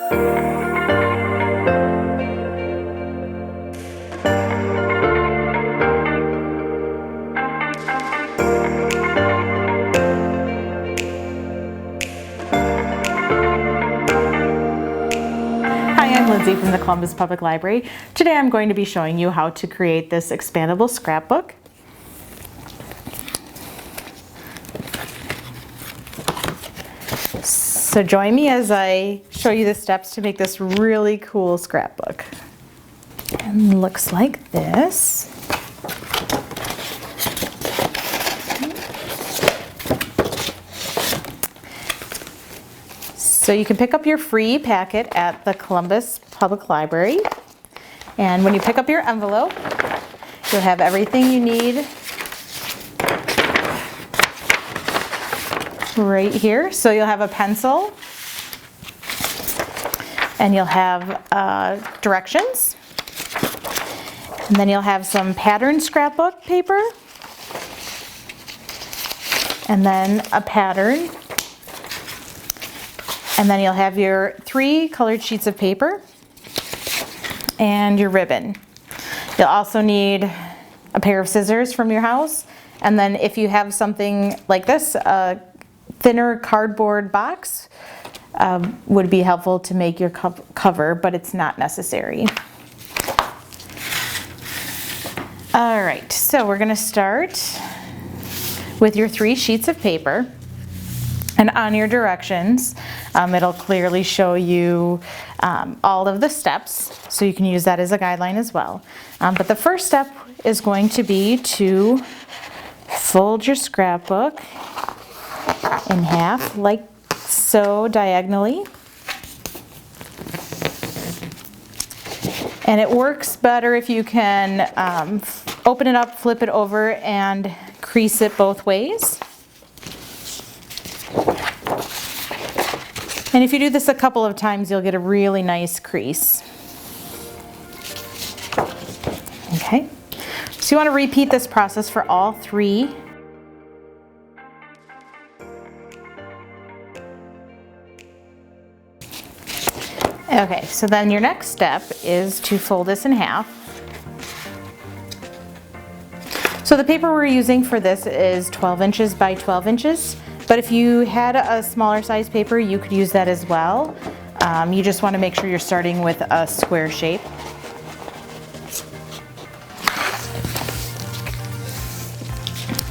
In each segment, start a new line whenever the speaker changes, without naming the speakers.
From the Columbus Public Library. Today I'm going to be showing you how to create this expandable scrapbook. So join me as I show you the steps to make this really cool scrapbook. And it looks like this. So you can pick up your free packet at the Columbus Public Library. And when you pick up your envelope, you'll have everything you need right here. So you'll have a pencil, and you'll have directions. And then you'll have some pattern scrapbook paper, and then a pattern. And then you'll have your 3 colored sheets of paper and your ribbon. You'll also need a pair of scissors from your house. And then if you have something like this, a thinner cardboard box would be helpful to make your cover, but it's not necessary. All right, so we're gonna start with your 3 sheets of paper. And on your directions, it'll clearly show you all of the steps, so you can use that as a guideline as well. But the first step is going to be to fold your scrapbook in half, like so, diagonally. And it works better if you can open it up, flip it over, and crease it both ways. And if you do this a couple of times, you'll get a really nice crease. Okay, so you want to repeat this process for all 3. Okay, so then your next step is to fold this in half. So the paper we're using for this is 12 inches by 12 inches. But if you had a smaller size paper, you could use that as well. You just want to make sure you're starting with a square shape.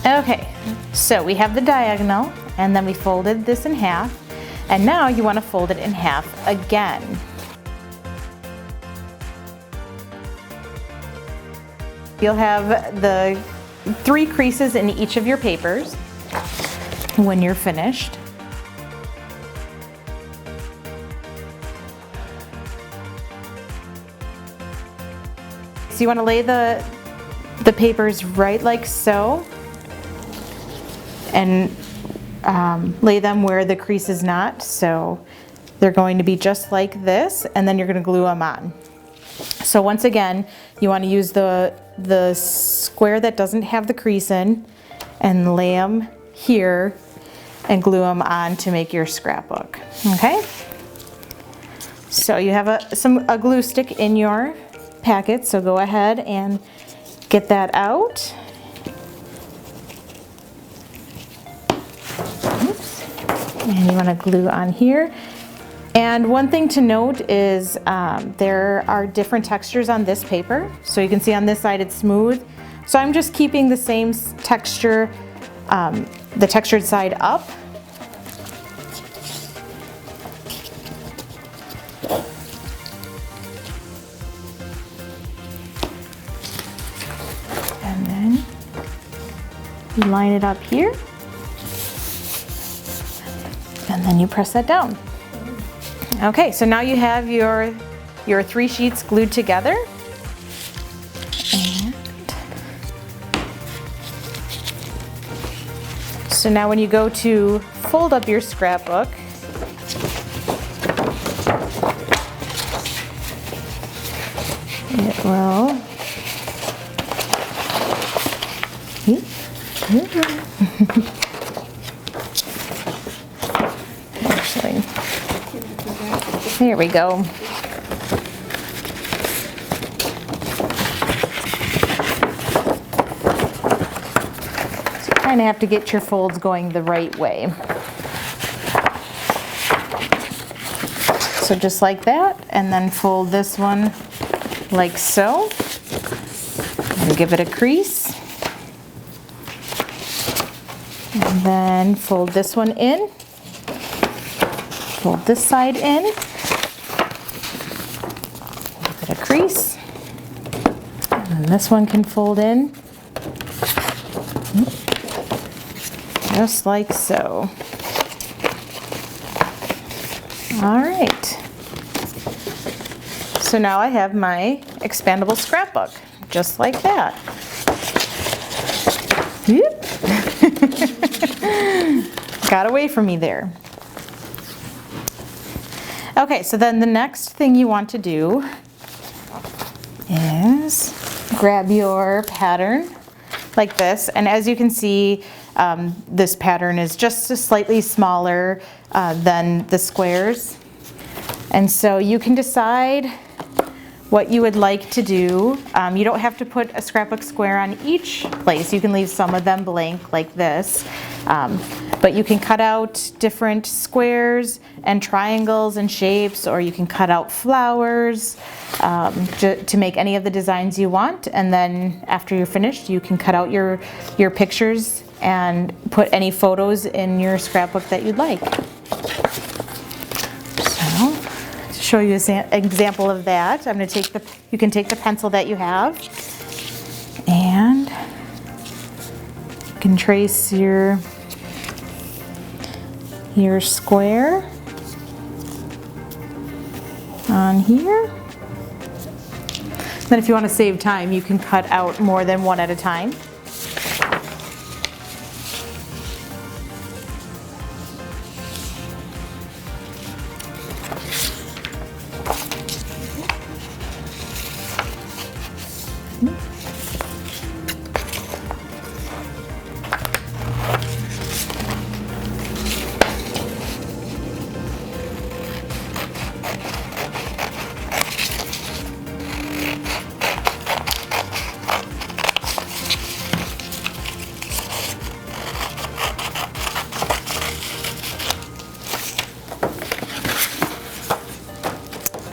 Okay, so we have the diagonal, and then we folded this in half, and now you want to fold it in half again. You'll have the 3 creases in each of your papers when you're finished. So you want to lay the papers right like so, and lay them where the crease is not, so they're going to be just like this, and then you're going to glue them on. So once again, you want to use the square that doesn't have the crease in and lay them here and glue them on to make your scrapbook. Okay? So you have a glue stick in your packet, so go ahead and get that out. Oops. And you want to glue on here. And one thing to note is there are different textures on this paper. So you can see on this side it's smooth. So I'm just keeping the same texture, the textured side up. And then you line it up here. And then you press that down. Okay, so now you have your 3 sheets glued together. And so now when you go to fold up your scrapbook, it will actually There we go. So you kind of have to get your folds going the right way. So just like that, and then fold this one like so, and give it a crease. And then fold this one in, fold this side in, give it a crease, and then this one can fold in, just like so. All right. So now I have my expandable scrapbook, just like that. Got away from me there. Okay, so then the next thing you want to do is grab your pattern like this, and as you can see, this pattern is just slightly smaller than the squares, and so you can decide what you would like to do. You don't have to put a scrapbook square on each place. You can leave some of them blank like this, but you can cut out different squares and triangles and shapes, or you can cut out flowers to make any of the designs you want, and then after you're finished you can cut out your pictures and put any photos in your scrapbook that you'd like. So, to show you an example of that, I'm going to you can take the pencil that you have, and you can trace your square on here. Then if you want to save time, you can cut out more than one at a time.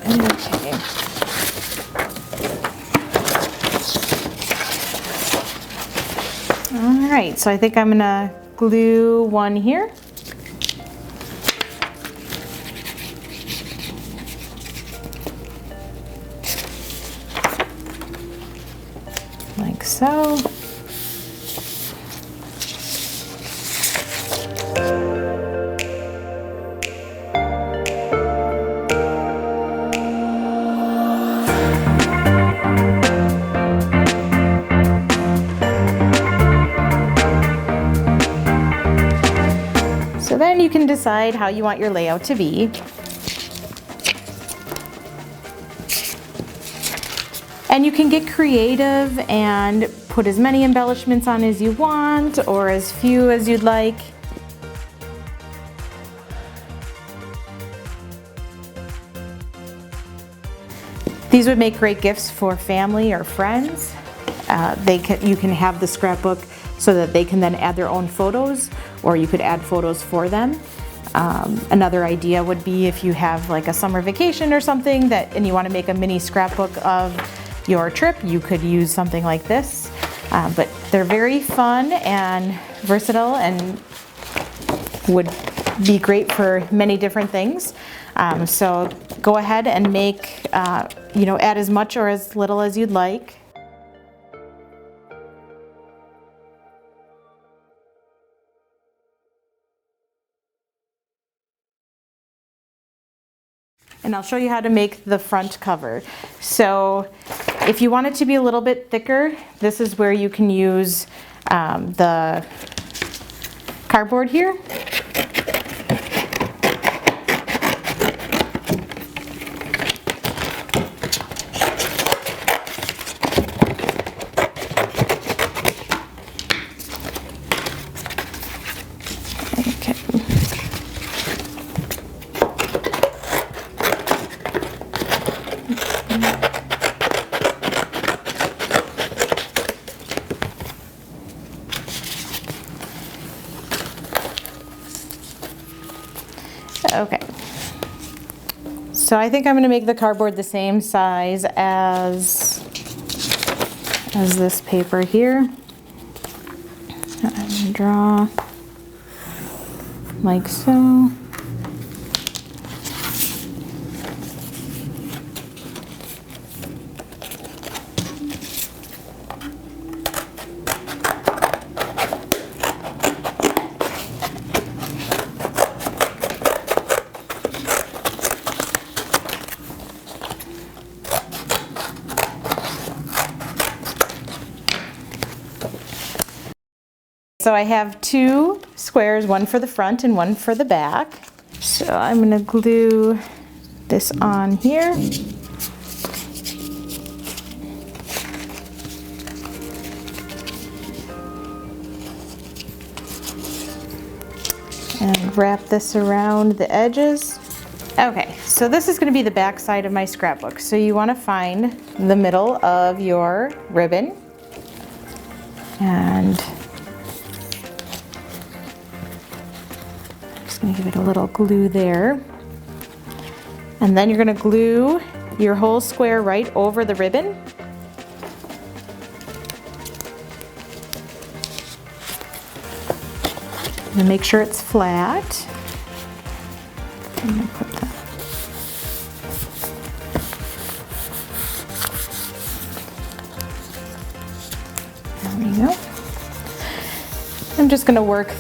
Okay. All right, so I think I'm gonna glue one here. Like so. So then you can decide how you want your layout to be. And you can get creative and put as many embellishments on as you want, or as few as you'd like. These would make great gifts for family or friends. You can have the scrapbook so that they can then add their own photos, or you could add photos for them. Another idea would be if you have like a summer vacation or something and you want to make a mini scrapbook of your trip, you could use something like this. But they're very fun and versatile and would be great for many different things. So go ahead and make, add as much or as little as you'd like. And I'll show you how to make the front cover. So if you want it to be a little bit thicker, this is where you can use the cardboard here. Okay. So I think I'm gonna make the cardboard the same size as this paper here. And draw like so. So I have two squares, one for the front and one for the back. So I'm going to glue this on here. And wrap this around the edges. Okay, so this is going to be the back side of my scrapbook. So you want to find the middle of your ribbon. And give it a little glue there. And then you're going to glue your whole square right over the ribbon. And make sure it's flat. I'm going to put that. There we go. I'm just going to work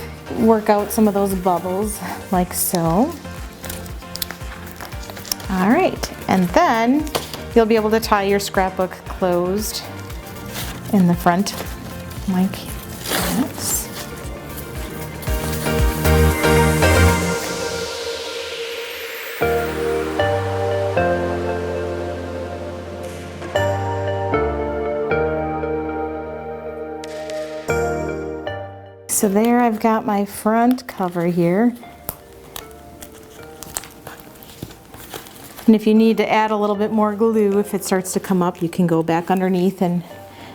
out some of those bubbles like so. All right, and then you'll be able to tie your scrapbook closed in the front like this. So there I've got my front cover here. And if you need to add a little bit more glue, if it starts to come up, you can go back underneath and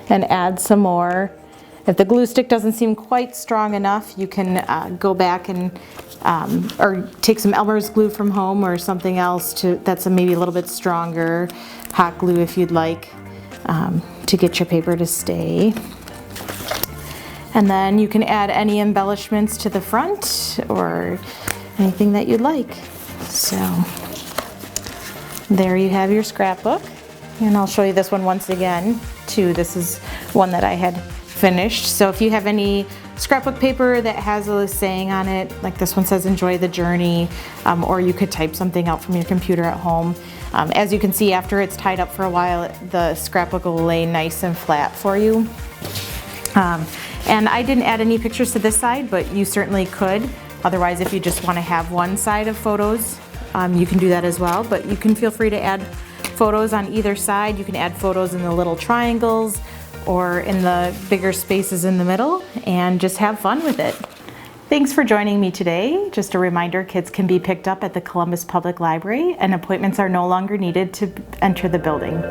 add some more. If the glue stick doesn't seem quite strong enough, you can go back and or take some Elmer's glue from home or something else that's maybe a little bit stronger, hot glue if you'd like, to get your paper to stay. And then you can add any embellishments to the front or anything that you'd like. So there you have your scrapbook. And I'll show you this one once again too. This is one that I had finished. So if you have any scrapbook paper that has a saying on it, like this one says, enjoy the journey, or you could type something out from your computer at home. As you can see, after it's tied up for a while, the scrapbook will lay nice and flat for you. And I didn't add any pictures to this side, but you certainly could. Otherwise, if you just want to have one side of photos, you can do that as well. But you can feel free to add photos on either side. You can add photos in the little triangles or in the bigger spaces in the middle, and just have fun with it. Thanks for joining me today. Just a reminder, kids can be picked up at the Columbus Public Library and appointments are no longer needed to enter the building.